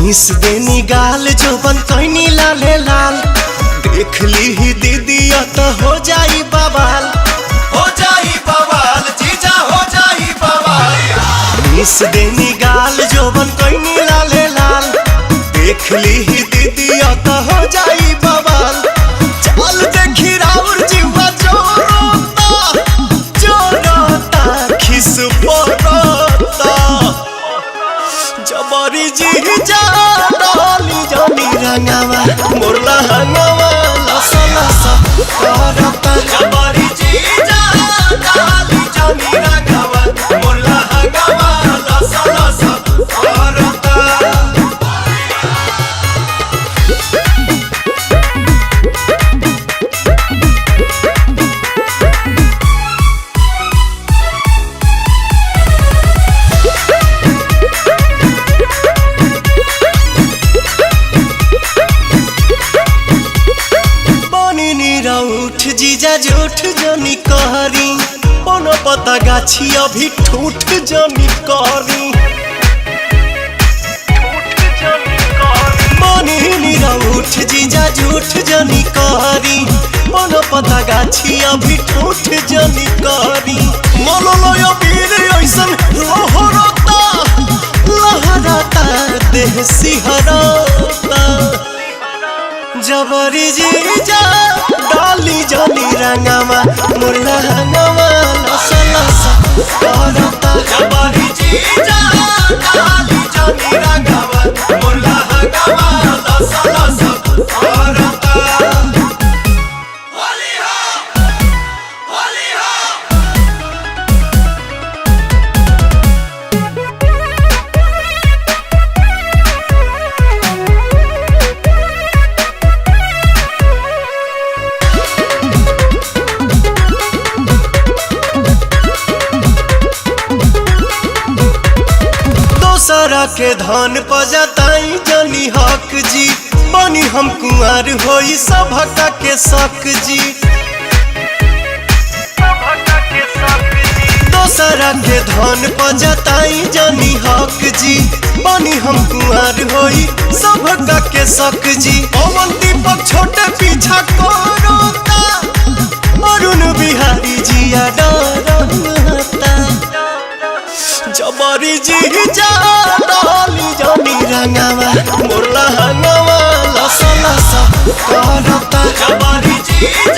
Miss देनी गाल जोबन कैनी लाले लाल देख ली ही दीदी तो हो जाई बवाल जीजा हो जाई बवाल। मिस देनी गाल जोबन कैनी लाले लाल देख ली ही दीदी तो हो जाई बवाल। चल देखी राउर जीवा जोरोता खिस पड़ता जबरी जीजा डाली जानी रंगावा मोरला हंगावा लसा लसा करता जबरी जीजा डाली जानी रंगावा मोरला हंगावा लसा लसा करता। उठ जीजा झूठ जनी कहरी कोनो पता गाछी अभी ठूठ जनी कहरी उठ जीजा झूठ जनी कहरी कोनो पता गाछी अभी ठूठ जनी कहरी। मललय वीर ऐसन लहरता लहरता देह सिहरता जबरी जीजा डाली जानी रंगावा मोरला हंगावा लसा लसा करता जबरी जीजा डाली जानी रंगावा मोरला हंगावा लसा लसा करता। होली हो होली हो दोसरा के धन पजताई जनी हक जी बनी हम कुंवर होई सभका के शक जी। दोसरा के धन पजताई जनी हक जी बनी हम कुंवर होई सभका के शक जी। पवन दीपक छोटे पीछा करता अरुण बिहारी जिया डरता जबरी जीजा डाली जानी रंगावा मोरला हंगावा लसा लसा करता जबरी जीजा।